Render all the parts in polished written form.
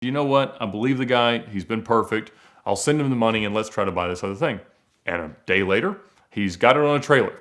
You know what? I believe the guy. He's been perfect. I'll send him the money and let's try to buy this other thing. And a day later, he's got it on a trailer.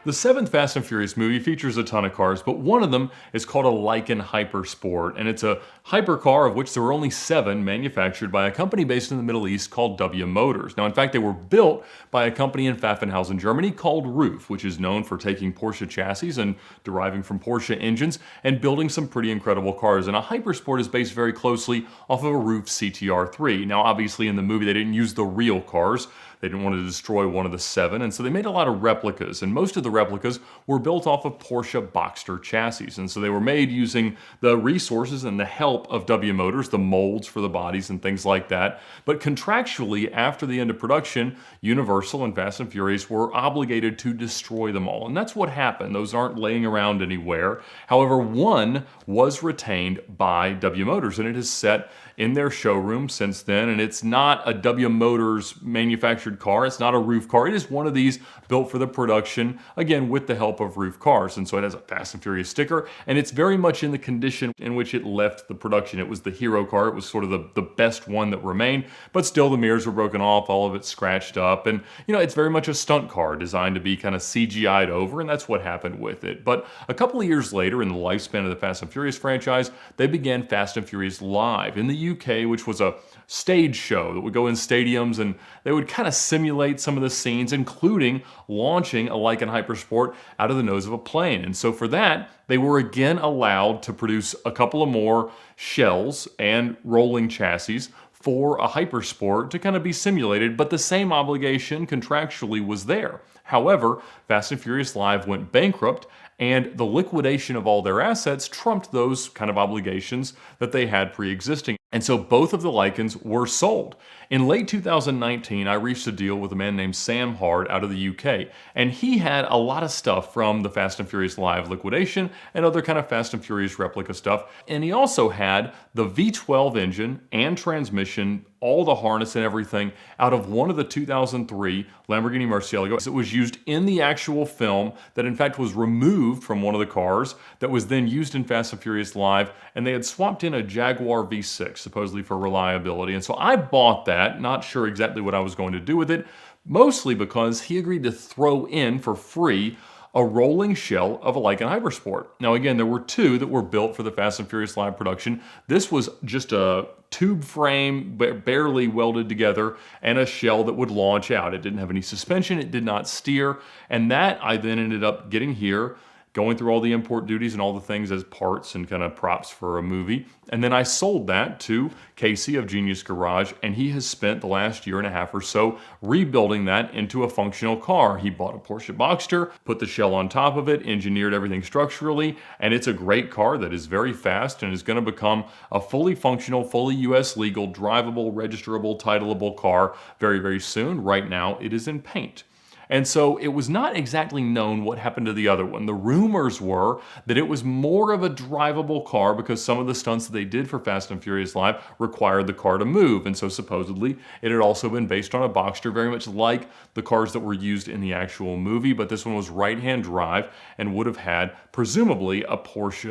The seventh Fast and Furious movie features a ton of cars, but one of them is called a Lykan Hypersport, and it's a hypercar of which there were only 7 manufactured by a company based in the Middle East called W Motors. Now, in fact, they were built by a company in Pfaffenhausen, Germany called Roof, which is known for taking Porsche chassis and deriving from Porsche engines and building some pretty incredible cars. And a Hypersport is based very closely off of a Roof CTR3. Now, obviously, in the movie, they didn't use the real cars. They didn't want to destroy one of the 7, and so they made a lot of replicas, and most of the replicas were built off of Porsche Boxster chassis, and so they were made using the resources and the help of W Motors, the molds for the bodies and things like that. But contractually, after the end of production, Universal and Fast and Furious were obligated to destroy them all, and that's what happened. Those aren't laying around anywhere. However, one was retained by W Motors, and it is set in their showroom since then, and it's not a W Motors manufactured car. It's not a Roof car. It is one of these built for the production, again, with the help of Roof cars. And so it has a Fast and Furious sticker, and it's very much in the condition in which it left the production. It was the hero car. It was sort of the best one that remained, but still the mirrors were broken off, all of it scratched up. And, it's very much a stunt car designed to be kind of CGI'd over, and that's what happened with it. But a couple of years later, in the lifespan of the Fast and Furious franchise, they began Fast and Furious Live in the UK, which was a stage show that would go in stadiums, and they would kind of simulate some of the scenes, including launching a Lykan Hypersport out of the nose of a plane. And so for that, they were again allowed to produce a couple of more shells and rolling chassis for a Hypersport to kind of be simulated, but the same obligation contractually was there. However, Fast and Furious Live went bankrupt, and the liquidation of all their assets trumped those kind of obligations that they had pre-existing. And so both of the Lykans were sold. In late 2019, I reached a deal with a man named Sam Hard out of the UK, and he had a lot of stuff from the Fast and Furious Live liquidation and other kind of Fast and Furious replica stuff. And he also had the V12 engine and transmission, all the harness and everything out of one of the 2003 Lamborghini Murciélagos. It was used in the actual film that in fact was removed from one of the cars that was then used in Fast and Furious Live, and they had swapped in a Jaguar V6 supposedly for reliability. And so I bought that, not sure exactly what I was going to do with it, mostly because he agreed to throw in for free a rolling shell of a Lykan Hypersport. Now again, there were 2 that were built for the Fast and Furious Live production. This was just a tube frame, barely welded together, and a shell that would launch out. It didn't have any suspension, it did not steer, and that I then ended up getting here, going through all the import duties and all the things as parts and kind of props for a movie. And then I sold that to Casey of Genius Garage, and he has spent the last year and a half or so rebuilding that into a functional car. He bought a Porsche Boxster, put the shell on top of it, engineered everything structurally, and it's a great car that is very fast and is going to become a fully functional, fully US legal, drivable, registerable, titleable car very, very soon. Right now, it is in paint. And so it was not exactly known what happened to the other one. The rumors were that it was more of a drivable car because some of the stunts that they did for Fast and Furious Live required the car to move. And so supposedly it had also been based on a Boxster, very much like the cars that were used in the actual movie. But this one was right-hand drive and would have had, presumably, a Porsche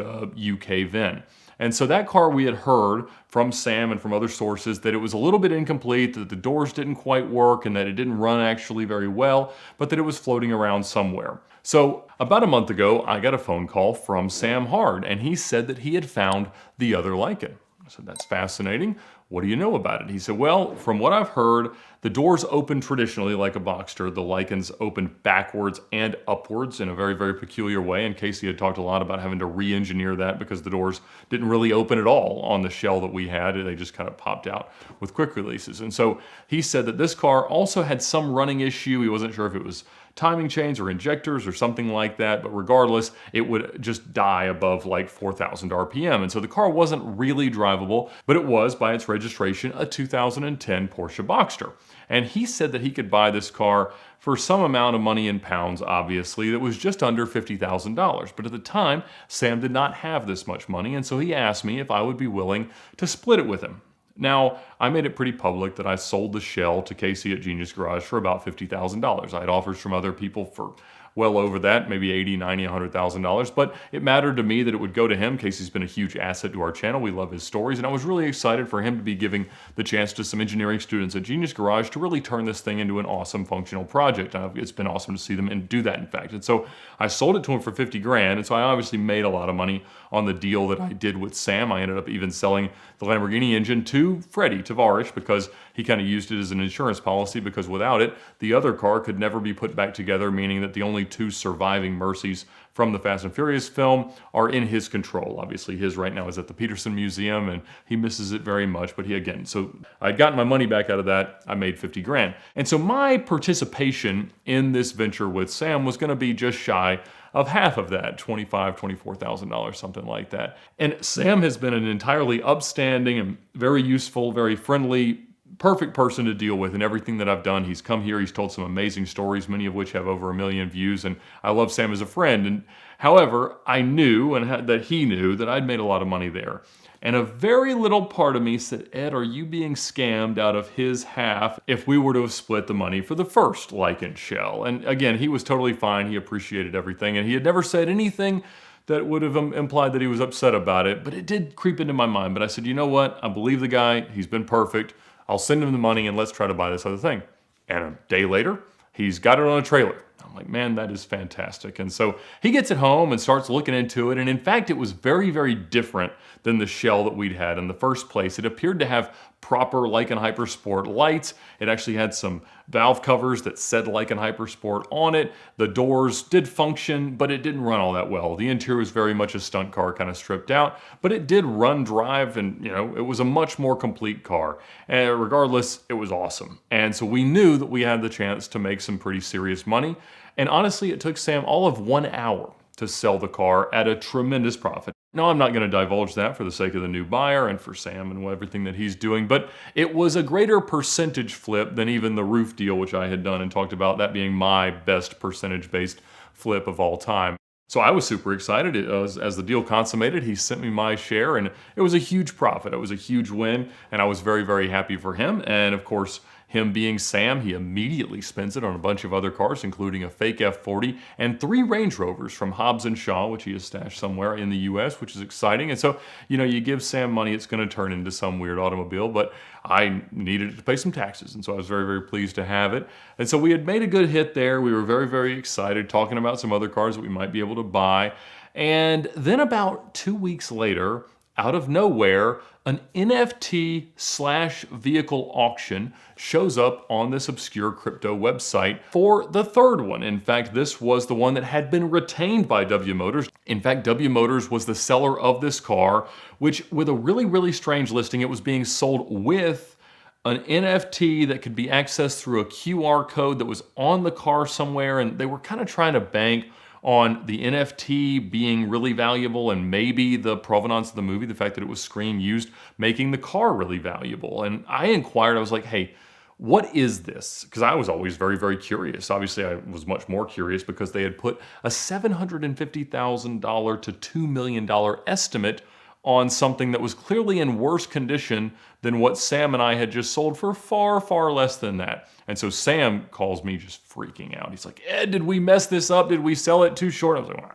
UK VIN. And so that car, we had heard from Sam and from other sources that it was a little bit incomplete, that the doors didn't quite work, and that it didn't run actually very well, but that it was floating around somewhere. So about a month ago, I got a phone call from Sam Hard, and he said that he had found the other Lykan. I said, that's fascinating. What do you know about it? He said, well, from what I've heard, the doors open traditionally like a Boxster. The Lykans open backwards and upwards in a very, very peculiar way. And Casey had talked a lot about having to re-engineer that because the doors didn't really open at all on the shell that we had. They just kind of popped out with quick releases. And so he said that this car also had some running issue. He wasn't sure if it was timing chains or injectors or something like that, but regardless, it would just die above like 4,000 RPM. And so the car wasn't really drivable, but it was, by its registration, a 2010 Porsche Boxster. And he said that he could buy this car for some amount of money in pounds, obviously, that was just under $50,000. But at the time, Sam did not have this much money, and so he asked me if I would be willing to split it with him. Now, I made it pretty public that I sold the shell to Casey at Genius Garage for about $50,000. I had offers from other people for well over that, maybe $80, $90, $100,000, but it mattered to me that it would go to him. Casey's been a huge asset to our channel. We love his stories, and I was really excited for him to be giving the chance to some engineering students at Genius Garage to really turn this thing into an awesome functional project. It's been awesome to see them and do that, in fact. And so I sold it to him for 50 grand, and so I obviously made a lot of money on the deal that I did with Sam. I ended up even selling the Lamborghini engine to Freddie Tavares because he kind of used it as an insurance policy, because without it, the other car could never be put back together, meaning that the only two surviving Mercies from the Fast and Furious film are in his control. Obviously, his right now is at the Peterson Museum, and he misses it very much, but so I'd gotten my money back out of that. I made 50 grand. And so my participation in this venture with Sam was gonna be just shy of half of that, $25,000, $24,000, something like that. And Sam has been an entirely upstanding and very useful, very friendly, perfect person to deal with in everything that I've done. He's come here, he's told some amazing stories, many of which have over 1 million views, and I love Sam as a friend. And however, I knew, and that he knew, that I'd made a lot of money there. And a very little part of me said, Ed, are you being scammed out of his half if we were to have split the money for the first Lykan shell? And again, he was totally fine. He appreciated everything, and he had never said anything that would have implied that he was upset about it, but it did creep into my mind. But I said, you know what? I believe the guy. He's been perfect. I'll send him the money and let's try to buy this other thing. And a day later, he's got it on a trailer. I'm like, man, that is fantastic. And so he gets it home and starts looking into it. And in fact, it was very, very different than the shell that we'd had in the first place. It appeared to have proper Lykan Hypersport lights. It actually had some valve covers that said Lykan Hypersport on it. The doors did function, but it didn't run all that well. The interior was very much a stunt car, kind of stripped out, but it did run, drive, and it was a much more complete car. And regardless, it was awesome. And so we knew that we had the chance to make some pretty serious money. And honestly, it took Sam all of 1 hour to sell the car at a tremendous profit. Now, I'm not going to divulge that for the sake of the new buyer and for Sam and everything that he's doing, but it was a greater percentage flip than even the roof deal, which I had done and talked about that being my best percentage-based flip of all time. So I was super excited. As the deal consummated, he sent me my share, and it was a huge profit. It was a huge win, and I was very, very happy for him. And of course, him being Sam, he immediately spends it on a bunch of other cars, including a fake F40 and 3 Range Rovers from Hobbs & Shaw, which he has stashed somewhere in the US, which is exciting. And so, you give Sam money, it's going to turn into some weird automobile, but I needed it to pay some taxes. And so I was very, very pleased to have it. And so we had made a good hit there. We were very, very excited, talking about some other cars that we might be able to buy. And then about 2 weeks later, out of nowhere, an NFT/vehicle auction shows up on this obscure crypto website for the third one. In fact, this was the one that had been retained by W Motors. In fact, W Motors was the seller of this car, which, with a really, really strange listing, it was being sold with an NFT that could be accessed through a QR code that was on the car somewhere, and they were kind of trying to bank on the NFT being really valuable and maybe the provenance of the movie, the fact that it was screen used, making the car really valuable. And I inquired, I was like, hey, what is this? Because I was always very, very curious. Obviously, I was much more curious because they had put a $750,000 to $2 million estimate on something that was clearly in worse condition than what Sam and I had just sold for far, far less than that. And so Sam calls me just freaking out. He's like, Ed, did we mess this up? Did we sell it too short? I was like, well,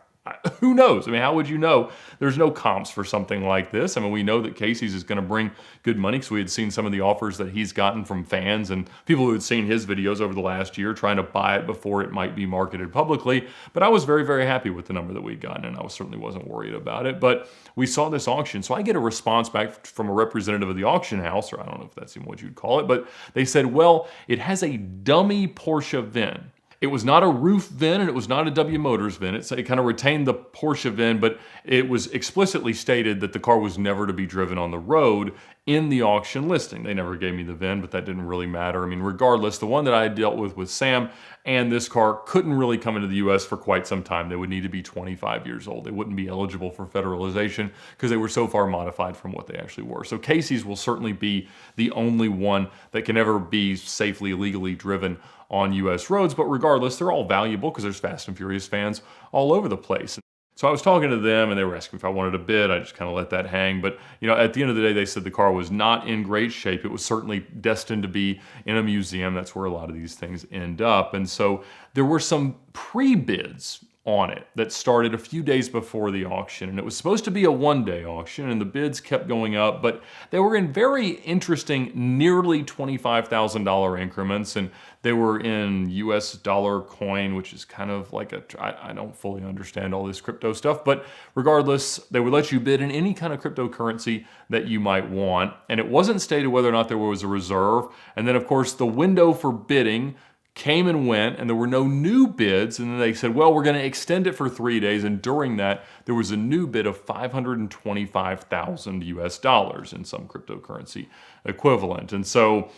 who knows? I mean, how would you know? There's no comps for something like this. I mean, we know that Casey's is going to bring good money because we had seen some of the offers that he's gotten from fans and people who had seen his videos over the last year trying to buy it before it might be marketed publicly. But I was very, very happy with the number that we'd gotten, and I certainly wasn't worried about it. But we saw this auction, so I get a response back from a representative of the auction house, or I don't know if that's even what you'd call it, but they said, well, it has a dummy Porsche VIN. It was not a roof VIN and it was not a W Motors VIN. It kind of retained the Porsche VIN, but it was explicitly stated that the car was never to be driven on the road in the auction listing. They never gave me the VIN, but that didn't really matter. I mean, regardless, the one that I dealt with Sam and this car couldn't really come into the US for quite some time. They would need to be 25 years old. They wouldn't be eligible for federalization because they were so far modified from what they actually were. So Casey's will certainly be the only one that can ever be safely, legally driven on US roads, but regardless, they're all valuable because there's Fast and Furious fans all over the place. So I was talking to them and they were asking if I wanted a bid. I just kind of let that hang. But, at the end of the day, they said the car was not in great shape. It was certainly destined to be in a museum. That's where a lot of these things end up. And so there were some pre-bids on it that started a few days before the auction, and it was supposed to be a one-day auction, and the bids kept going up, but they were in very interesting nearly $25,000 increments, and they were in US dollar coin, which is kind of like I don't fully understand all this crypto stuff, but regardless, they would let you bid in any kind of cryptocurrency that you might want, and it wasn't stated whether or not there was a reserve. And then of course the window for bidding came and went, and there were no new bids. And then they said, well, we're going to extend it for 3 days. And during that, there was a new bid of 525,000 US dollars in some cryptocurrency equivalent. And so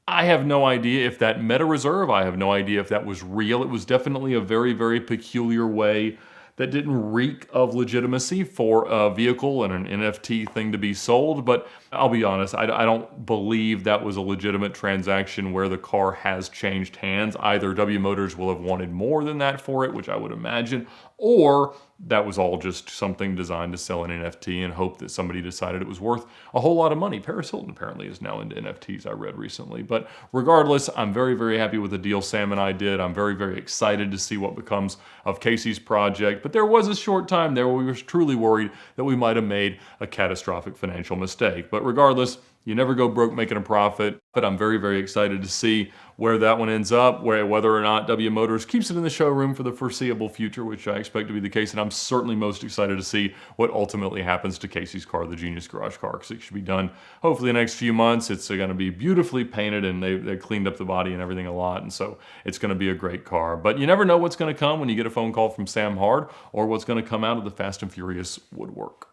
I have no idea if that met a reserve. I have no idea if that was real. It was definitely a very, very peculiar way that didn't reek of legitimacy for a vehicle and an NFT thing to be sold. But I'll be honest, I don't believe that was a legitimate transaction where the car has changed hands. Either W Motors will have wanted more than that for it, which I would imagine, or that was all just something designed to sell an NFT and hope that somebody decided it was worth a whole lot of money. Paris Hilton apparently is now into NFTs, I read recently. But regardless, I'm very, very happy with the deal Sam and I did. I'm very, very excited to see what becomes of Casey's project. But there was a short time there where we were truly worried that we might have made a catastrophic financial mistake. But regardless, you never go broke making a profit. But I'm very, very excited to see where that one ends up, whether or not W Motors keeps it in the showroom for the foreseeable future, which I expect to be the case. And I'm certainly most excited to see what ultimately happens to Casey's car, the Genius Garage car, because it should be done hopefully the next few months. It's going to be beautifully painted, and they cleaned up the body and everything a lot. And so it's going to be a great car. But you never know what's going to come when you get a phone call from Sam Hard, or what's going to come out of the Fast and Furious woodwork.